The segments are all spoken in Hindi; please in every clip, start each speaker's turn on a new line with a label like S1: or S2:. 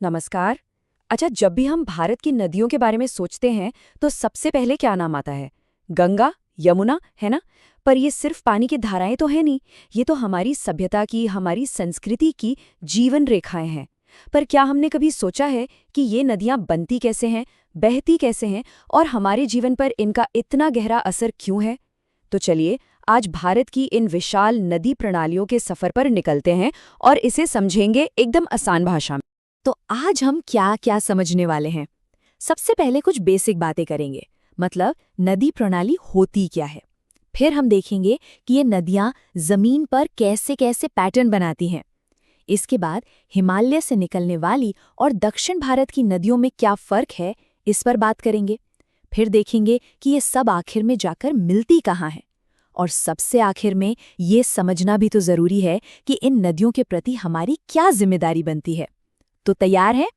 S1: नमस्कार। अच्छा, जब भी हम भारत की नदियों के बारे में सोचते हैं तो सबसे पहले क्या नाम आता है? गंगा, यमुना, है ना? पर ये सिर्फ पानी की धाराएं तो है नहीं। ये तो हमारी सभ्यता की, हमारी संस्कृति की जीवन रेखाएं हैं। पर क्या हमने कभी सोचा है कि ये नदियां बनती कैसे हैं, बहती कैसे हैं और हमारे जीवन पर इनका इतना गहरा असर क्यों है? तो चलिए, आज भारत की इन विशाल नदी प्रणालियों के सफर पर निकलते हैं और इसे समझेंगे एकदम आसान भाषा में। तो आज हम क्या क्या समझने वाले हैं? सबसे पहले कुछ बेसिक बातें करेंगे, मतलब नदी प्रणाली होती क्या है। फिर हम देखेंगे कि ये नदियां जमीन पर कैसे कैसे पैटर्न बनाती हैं। इसके बाद हिमालय से निकलने वाली और दक्षिण भारत की नदियों में क्या फर्क है, इस पर बात करेंगे। फिर देखेंगे कि ये सब आखिर में जाकर मिलती कहाँ है। और सबसे आखिर में ये समझना भी तो जरूरी है कि इन नदियों के प्रति हमारी क्या जिम्मेदारी बनती है। तो तैयार हैं?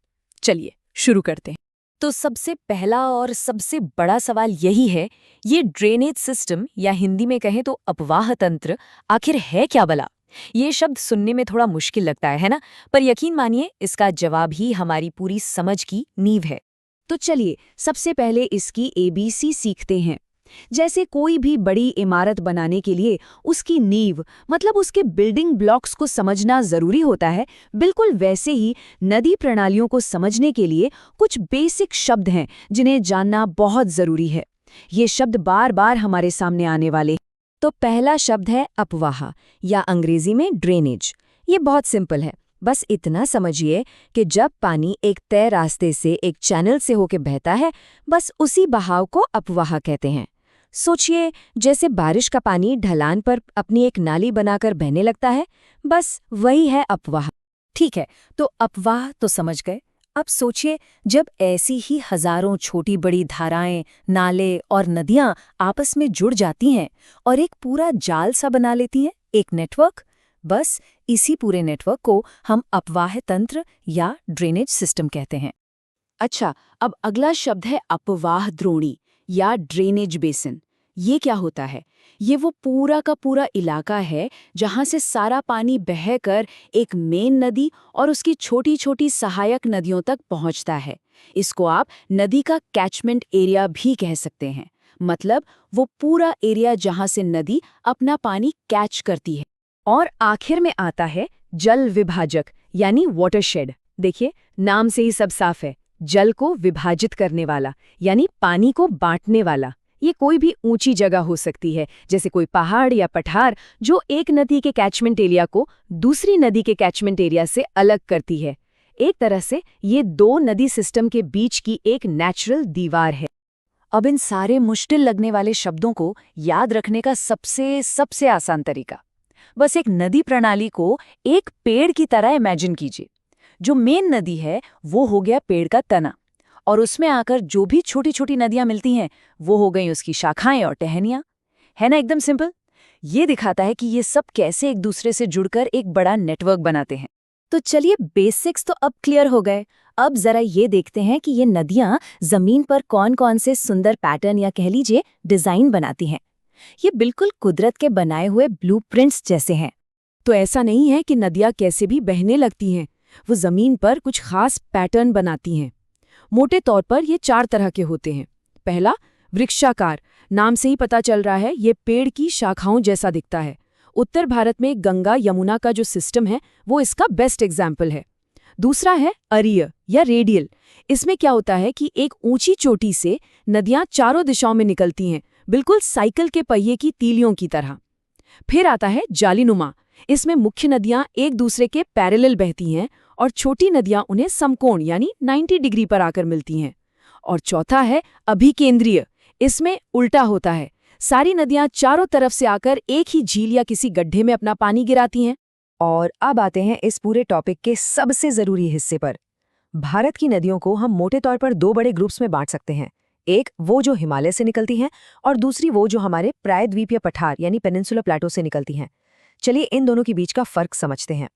S1: चलिए शुरू करते हैं। तो सबसे पहला और सबसे बड़ा सवाल यही है, ये ड्रेनेज सिस्टम या हिंदी में कहें तो अपवाह तंत्र आखिर है क्या भला? ये शब्द सुनने में थोड़ा मुश्किल लगता है ना? पर यकीन मानिए, इसका जवाब ही हमारी पूरी समझ की नींव है। तो चलिए सबसे पहले इसकी एबीसी सीखते हैं। जैसे कोई भी बड़ी इमारत बनाने के लिए उसकी नींव, मतलब उसके बिल्डिंग ब्लॉक्स को समझना जरूरी होता है, बिल्कुल वैसे ही नदी प्रणालियों को समझने के लिए कुछ बेसिक शब्द हैं जिन्हें जानना बहुत जरूरी है। ये शब्द बार बार हमारे सामने आने वाले हैं। तो पहला शब्द है अपवाह, या अंग्रेजी में ड्रेनेज। ये बहुत सिंपल है। बस इतना समझिए कि जब पानी एक तय रास्ते से, एक चैनल से होकर बहता है, बस उसी बहाव को अपवाह कहते हैं। सोचिए, जैसे बारिश का पानी ढलान पर अपनी एक नाली बनाकर बहने लगता है, बस वही है अपवाह। ठीक है, तो अपवाह तो समझ गए। अब सोचिए, जब ऐसी ही हजारों छोटी बड़ी धाराएं, नाले और नदियां आपस में जुड़ जाती हैं और एक पूरा जाल सा बना लेती हैं, एक नेटवर्क, बस इसी पूरे नेटवर्क को हम अपवाह तंत्र या ड्रेनेज सिस्टम कहते हैं। अच्छा, अब अगला शब्द है अपवाह द्रोणी या ड्रेनेज बेसिन। ये क्या होता है? ये वो पूरा का पूरा इलाका है जहां से सारा पानी बहकर एक मेन नदी और उसकी छोटी छोटी सहायक नदियों तक पहुंचता है। इसको आप नदी का कैचमेंट एरिया भी कह सकते हैं। मतलब वो पूरा एरिया जहां से नदी अपना पानी कैच करती है। और आखिर में आता है जल विभाजक, यानी वाटरशेड। देखिए, नाम से ही सब साफ है। जल को विभाजित करने वाला, यानी पानी को बांटने वाला। ये कोई भी ऊंची जगह हो सकती है, जैसे कोई पहाड़ या पठार, जो एक नदी के कैचमेंट एरिया को दूसरी नदी के कैचमेंट एरिया से अलग करती है। एक तरह से ये दो नदी सिस्टम के बीच की एक नेचुरल दीवार है। अब इन सारे मुश्किल लगने वाले शब्दों को याद रखने का सबसे आसान तरीका, बस एक नदी प्रणाली को एक पेड़ की तरह इमेजिन कीजिए। जो मेन नदी है वो हो गया पेड़ का तना, और उसमें आकर जो भी छोटी छोटी नदियां मिलती हैं वो हो गई उसकी शाखाएं और टहनियां। है ना? एकदम सिंपल। ये दिखाता है कि ये सब कैसे एक दूसरे से जुड़कर एक बड़ा नेटवर्क बनाते हैं। तो चलिए, बेसिक्स तो अब क्लियर हो गए। अब जरा ये देखते हैं कि ये नदियां जमीन पर कौन कौन से सुंदर पैटर्न या कह लीजिए डिजाइन बनाती हैं। ये बिल्कुल कुदरत के बनाए हुए ब्लूप्रिंट्स जैसे हैं। तो ऐसा नहीं है कि नदियां कैसे भी बहने लगती हैं, वो जमीन पर कुछ खास पैटर्न बनाती हैं। मोटे तौर पर ये 4 तरह के होते हैं। पहला, वृक्षाकार। नाम से ही पता चल रहा है, ये पेड़ की शाखाओं जैसा दिखता है। उत्तर भारत में गंगा यमुना का जो सिस्टम है वो इसका बेस्ट एग्जाम्पल है। दूसरा है अरीय या रेडियल। इसमें क्या होता है कि एक ऊंची चोटी से नदियां चारों दिशाओं में निकलती हैं, बिल्कुल साइकिल के पहिए की तीलियों की तरह। फिर आता है जालीनुमा। इसमें मुख्य नदियां एक दूसरे के पैरेलल बहती हैं और छोटी नदियां उन्हें समकोण यानी 90 डिग्री पर आकर मिलती हैं। और चौथा है अभिकेंद्रीय। इसमें उल्टा होता है, सारी नदियां चारों तरफ से आकर एक ही झील या किसी गड्ढे में अपना पानी गिराती हैं। और अब आते हैं इस पूरे टॉपिक के सबसे जरूरी हिस्से पर। भारत की नदियों को हम मोटे तौर पर 2 बड़े ग्रुप्स में बांट सकते हैं। एक वो जो हिमालय से निकलती हैं और दूसरी वो जो हमारे प्रायद्वीपीय पठार यानी पेनिनसुलर प्लेटो से निकलती हैं। चलिए इन दोनों के बीच का फर्क समझते हैं।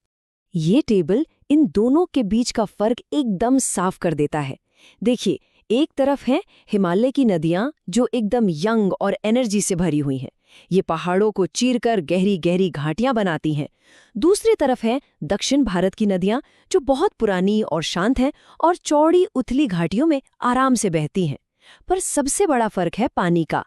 S1: ये टेबल इन दोनों के बीच का फर्क एकदम साफ कर देता है। देखिए, एक तरफ हैं हिमालय की नदियां जो एकदम यंग और एनर्जी से भरी हुई हैं।
S2: ये पहाड़ों को चीरकर गहरी गहरी घाटियां बनाती हैं। दूसरी तरफ है दक्षिण भारत की नदियां, जो बहुत पुरानी और शांत हैं और चौड़ी उथली घाटियों में आराम से बहती हैं। पर सबसे बड़ा फर्क है पानी का।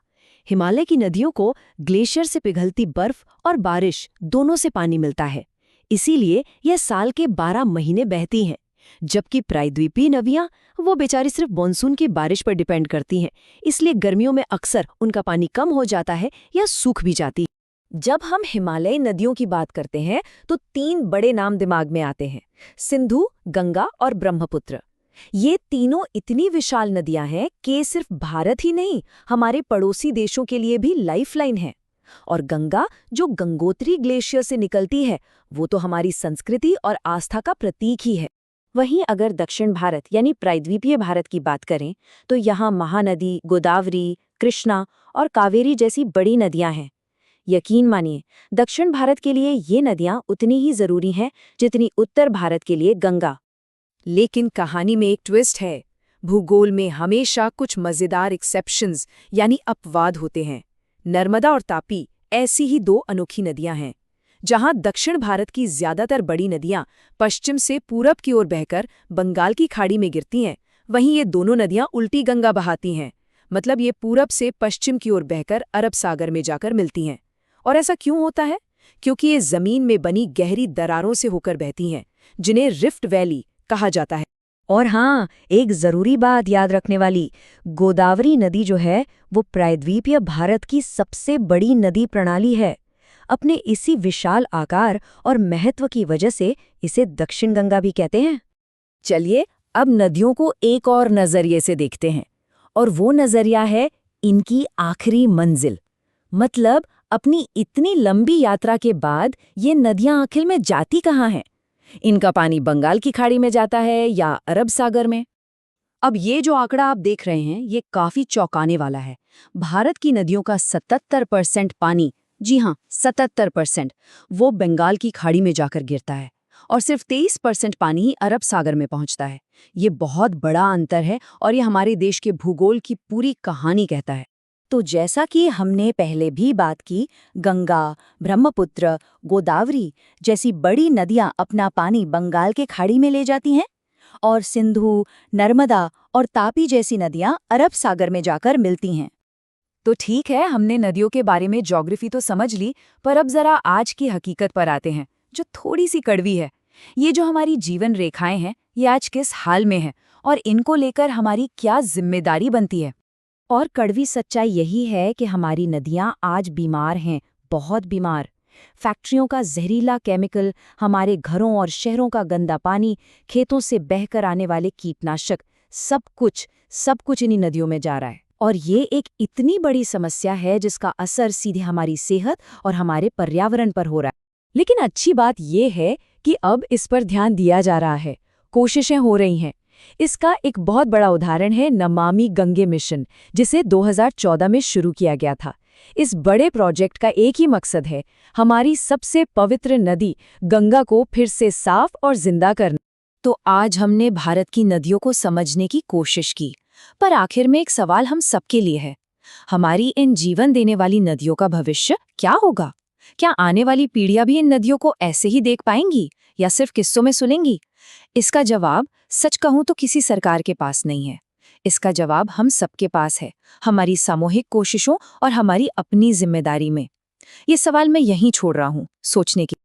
S2: हिमालय की नदियों को ग्लेशियर से पिघलती बर्फ और बारिश दोनों से पानी मिलता है, इसीलिए यह साल के 12 महीने बहती हैं। जबकि प्रायद्वीपीय नदियां, वो बेचारी सिर्फ मानसून की बारिश पर डिपेंड करती हैं, इसलिए गर्मियों में अक्सर उनका पानी कम हो जाता है या सूख भी जाती है। जब हम हिमालयी नदियों की बात करते हैं तो 3 बड़े नाम दिमाग में आते हैं: सिंधु, गंगा और ब्रह्मपुत्र। ये तीनों इतनी विशाल नदियां हैं कि सिर्फ भारत ही नहीं, हमारे पड़ोसी देशों के लिए भी लाइफलाइन है। और गंगा, जो गंगोत्री ग्लेशियर से निकलती है, वो तो हमारी संस्कृति और आस्था का प्रतीक ही है। वहीं अगर दक्षिण भारत यानी प्रायद्वीपीय भारत की बात करें तो यहाँ महानदी, गोदावरी, कृष्णा और कावेरी जैसी बड़ी नदियां हैं। यकीन मानिए, दक्षिण भारत के लिए ये नदियां उतनी ही जरूरी हैं जितनी उत्तर भारत के लिए गंगा।
S1: लेकिन कहानी में एक ट्विस्ट है। भूगोल में हमेशा कुछ मजेदार एक्सेप्शंस यानी अपवाद होते हैं। नर्मदा और तापी ऐसी ही 2 अनोखी नदियां हैं। जहां दक्षिण भारत की ज्यादातर बड़ी नदियां पश्चिम से पूरब की ओर बहकर बंगाल की खाड़ी में गिरती हैं, वहीं ये दोनों नदियां उल्टी गंगा बहाती हैं। मतलब ये पूरब से पश्चिम की ओर बहकर अरब सागर में जाकर मिलती हैं। और ऐसा क्यों होता है? क्योंकि ये जमीन में बनी गहरी दरारों से होकर बहती हैं, जिन्हें रिफ्ट वैली कहा जाता है।
S2: और हाँ, एक जरूरी बात याद रखने वाली, गोदावरी नदी जो है वो प्रायद्वीपीय भारत की सबसे बड़ी नदी प्रणाली है। अपने इसी विशाल आकार और महत्व की वजह से इसे दक्षिण गंगा भी कहते हैं।
S1: चलिए अब नदियों को एक और नजरिए से देखते हैं, और वो नजरिया है इनकी आखिरी मंजिल। मतलब अपनी इतनी लंबी यात्रा के बाद ये नदियां आखिर में जाती कहाँ हैं? इनका पानी बंगाल की खाड़ी में जाता है या अरब सागर में? अब ये जो आंकड़ा आप देख रहे हैं, ये काफी चौंकाने वाला है। भारत की नदियों का 77% पानी, जी हाँ 77%, वो बंगाल की खाड़ी में जाकर गिरता है, और सिर्फ 23% पानी ही अरब सागर में पहुंचता है। ये बहुत बड़ा अंतर है और ये हमारे देश के भूगोल की पूरी कहानी कहता है। तो जैसा कि हमने पहले भी बात की, गंगा, ब्रह्मपुत्र, गोदावरी जैसी बड़ी नदियां अपना पानी बंगाल के खाड़ी में ले जाती हैं, और सिंधु, नर्मदा और तापी जैसी नदियां अरब सागर में जाकर मिलती हैं। तो ठीक है, हमने नदियों के बारे में ज्योग्राफी तो समझ ली, पर अब जरा आज की हकीकत पर आते हैं, जो थोड़ी सी कड़वी है। ये जो हमारी जीवन रेखाएं हैं, ये आज किस हाल में हैं और इनको लेकर हमारी क्या जिम्मेदारी बनती है? और कड़वी सच्चाई यही है कि हमारी नदियां आज बीमार हैं, बहुत बीमार। फैक्ट्रियों का जहरीला केमिकल, हमारे घरों और शहरों का गंदा पानी, खेतों से बहकर आने वाले कीटनाशक, सब कुछ इन्हीं नदियों में जा रहा है। और ये एक इतनी बड़ी समस्या है जिसका असर सीधे हमारी सेहत और हमारे पर्यावरण पर हो रहा है। लेकिन अच्छी बात ये है कि अब इस पर ध्यान दिया जा रहा है, कोशिशें हो रही हैं। इसका एक बहुत बड़ा उदाहरण है नमामि गंगे मिशन, जिसे 2014 में शुरू किया गया था। इस बड़े प्रोजेक्ट का एक ही मकसद है, हमारी सबसे पवित्र नदी गंगा को फिर से साफ और जिंदा करना। तो आज हमने भारत की नदियों को समझने की कोशिश की, पर आखिर में एक सवाल हम सबके लिए है। हमारी इन जीवन देने वाली नदियों का भविष्य क्या होगा? क्या आने वाली पीढ़ियां भी इन नदियों को ऐसे ही देख पाएंगी या सिर्फ किस्सों में सुनेंगी? इसका जवाब सच कहूं तो किसी सरकार के पास नहीं है। इसका जवाब हम सबके पास है, हमारी सामूहिक कोशिशों और हमारी अपनी जिम्मेदारी में। ये सवाल मैं यहीं छोड़ रहा हूं सोचने की।